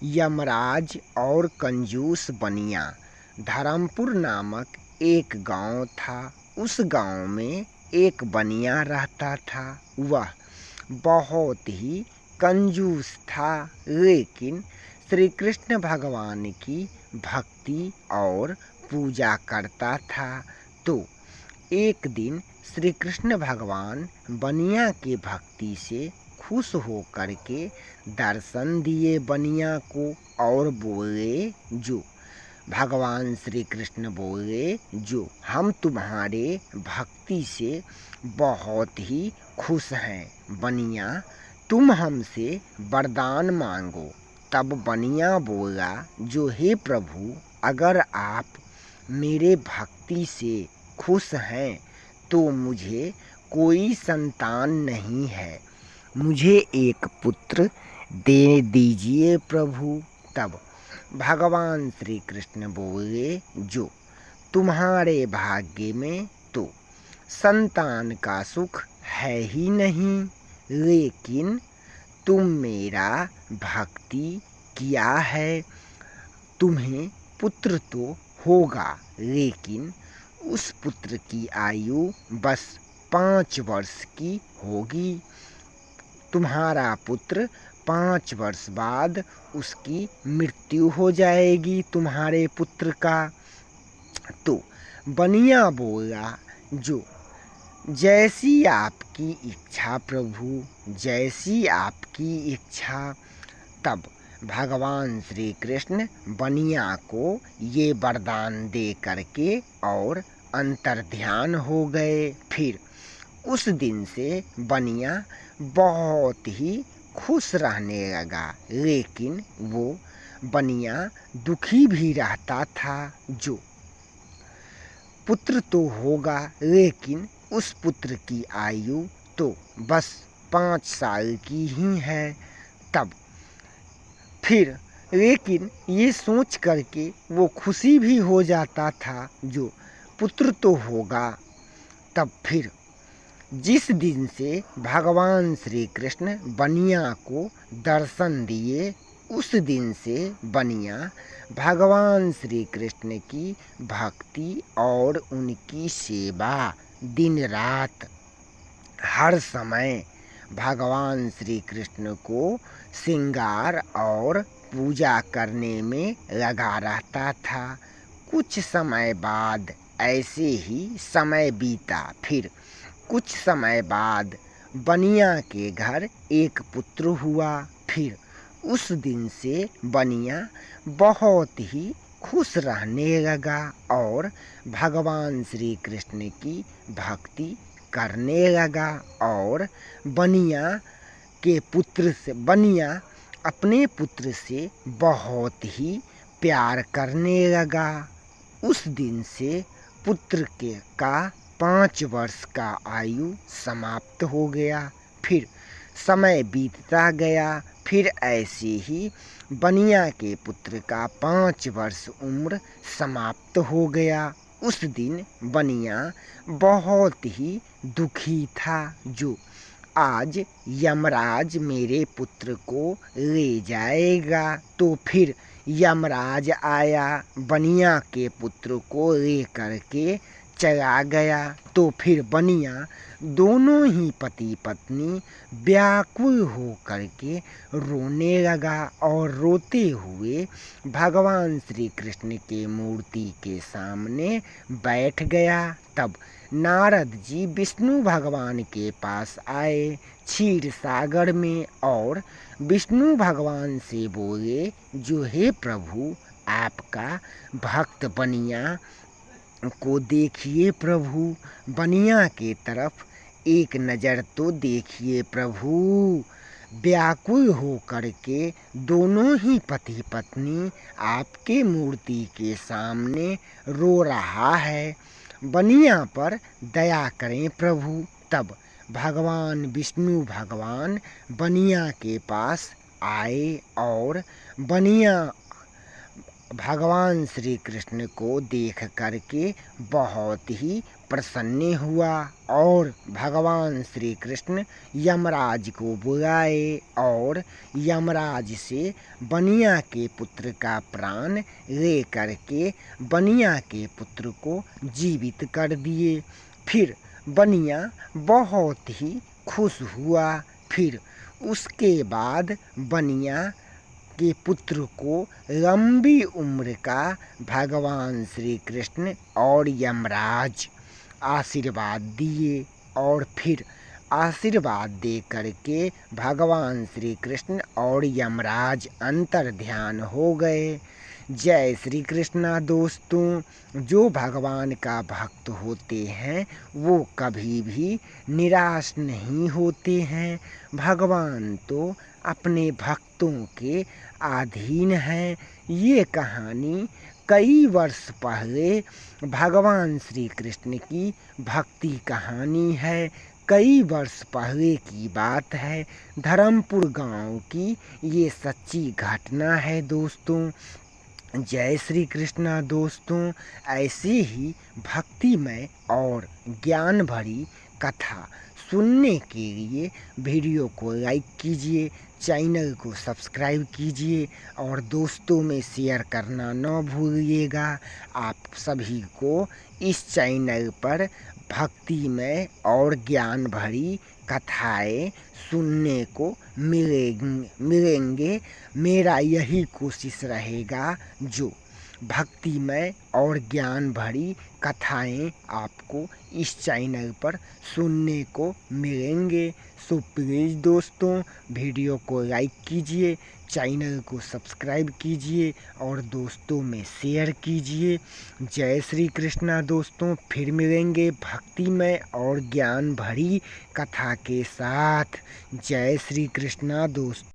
यमराज और कंजूस बनिया। धर्मपुर नामक एक गांव था। उस गांव में एक बनिया रहता था। वह बहुत ही कंजूस था, लेकिन श्री कृष्ण भगवान की भक्ति और पूजा करता था। तो एक दिन श्री कृष्ण भगवान बनिया के भक्ति से खुश होकर के दर्शन दिए बनिया को और बोले, जो भगवान श्री कृष्ण बोले, जो हम तुम्हारे भक्ति से बहुत ही खुश हैं। बनिया, तुम हमसे वरदान मांगो। तब बनिया बोला, जो हे प्रभु, अगर आप मेरे भक्ति से खुश हैं तो मुझे कोई संतान नहीं है, मुझे एक पुत्र दे दीजिए प्रभु। तब भगवान श्री कृष्ण बोले, जो तुम्हारे भाग्य में तो संतान का सुख है ही नहीं, लेकिन तुम मेरा भक्ति किया है, तुम्हें पुत्र तो होगा, लेकिन उस पुत्र की आयु बस 5 वर्ष की होगी। तुम्हारा पुत्र 5 वर्ष बाद उसकी मृत्यु हो जाएगी, तुम्हारे पुत्र का। तो बनिया बोला, जो जैसी आपकी इच्छा प्रभु, जैसी आपकी इच्छा। तब भगवान श्री कृष्ण बनिया को ये वरदान दे करके और अंतर्ध्यान हो गए। फिर उस दिन से बनिया बहुत ही खुश रहने लगा, लेकिन वो बनिया दुखी भी रहता था। जो पुत्र तो होगा, लेकिन उस पुत्र की आयु तो बस 5 साल की ही है। तब फिर लेकिन ये सोच करके वो खुशी भी हो जाता था, जो पुत्र तो होगा। तब फिर जिस दिन से भगवान श्री कृष्ण बनिया को दर्शन दिए, उस दिन से बनिया भगवान श्री कृष्ण की भक्ति और उनकी सेवा दिन रात हर समय भगवान श्री कृष्ण को श्रृंगार और पूजा करने में लगा रहता था। कुछ समय बाद ऐसे ही समय बीता। फिर कुछ समय बाद बनिया के घर एक पुत्र हुआ। फिर उस दिन से बनिया बहुत ही खुश रहने लगा और भगवान श्री कृष्ण की भक्ति करने लगा। और बनिया अपने पुत्र से बहुत ही प्यार करने लगा। उस दिन से पुत्र का 5 वर्ष का आयु समाप्त हो गया। फिर समय बीतता गया। फिर ऐसे ही बनिया के पुत्र का 5 वर्ष उम्र समाप्त हो गया। उस दिन बनिया बहुत ही दुखी था, जो आज यमराज मेरे पुत्र को ले जाएगा। तो फिर यमराज आया, बनिया के पुत्र को ले करके चला गया। तो फिर बनिया दोनों ही पति पत्नी व्याकुल हो करके रोने लगा और रोते हुए भगवान श्री कृष्ण के मूर्ति के सामने बैठ गया। तब नारद जी विष्णु भगवान के पास आए क्षीर सागर में और विष्णु भगवान से बोले, जो हे प्रभु, आपका भक्त बनिया को देखिए प्रभु, बनिया के तरफ एक नज़र तो देखिए प्रभु। व्याकुल हो करके दोनों ही पति पत्नी आपके मूर्ति के सामने रो रहा है, बनिया पर दया करें प्रभु। तब भगवान विष्णु भगवान बनिया के पास आए और बनिया भगवान श्री कृष्ण को देख करके बहुत ही प्रसन्न हुआ और भगवान श्री कृष्ण यमराज को बुलाए और यमराज से बनिया के पुत्र का प्राण ले करके बनिया के पुत्र को जीवित कर दिए। फिर बनिया बहुत ही खुश हुआ। फिर उसके बाद बनिया के पुत्र को लंबी उम्र का भगवान श्री कृष्ण और यमराज आशीर्वाद दिए और फिर आशीर्वाद दे करके भगवान श्री कृष्ण और यमराज अंतर्ध्यान हो गए। जय श्री कृष्णा दोस्तों। जो भगवान का भक्त होते हैं वो कभी भी निराश नहीं होते हैं। भगवान तो अपने भक्तों के अधीन हैं। ये कहानी कई वर्ष पहले भगवान श्री कृष्ण की भक्ति कहानी है। कई वर्ष पहले की बात है। धर्मपुर गांव की ये सच्ची घटना है दोस्तों। जय श्री कृष्णा दोस्तों। ऐसे ही भक्तिमय और ज्ञान भरी कथा सुनने के लिए वीडियो को लाइक कीजिए, चैनल को सब्सक्राइब कीजिए और दोस्तों में शेयर करना न भूलिएगा। आप सभी को इस चैनल पर भक्तिमय और ज्ञान भरी कथाएं सुनने को मिलेंगे। मेरा यही कोशिश रहेगा जो भक्तिमय और ज्ञान भरी कथाएं आपको इस चैनल पर सुनने को मिलेंगे। सो प्लीज़ दोस्तों वीडियो को लाइक कीजिए, चैनल को सब्सक्राइब कीजिए और दोस्तों में शेयर कीजिए। जय श्री कृष्णा दोस्तों। फिर मिलेंगे भक्तिमय और ज्ञान भरी कथा के साथ। जय श्री कृष्णा दोस्तों।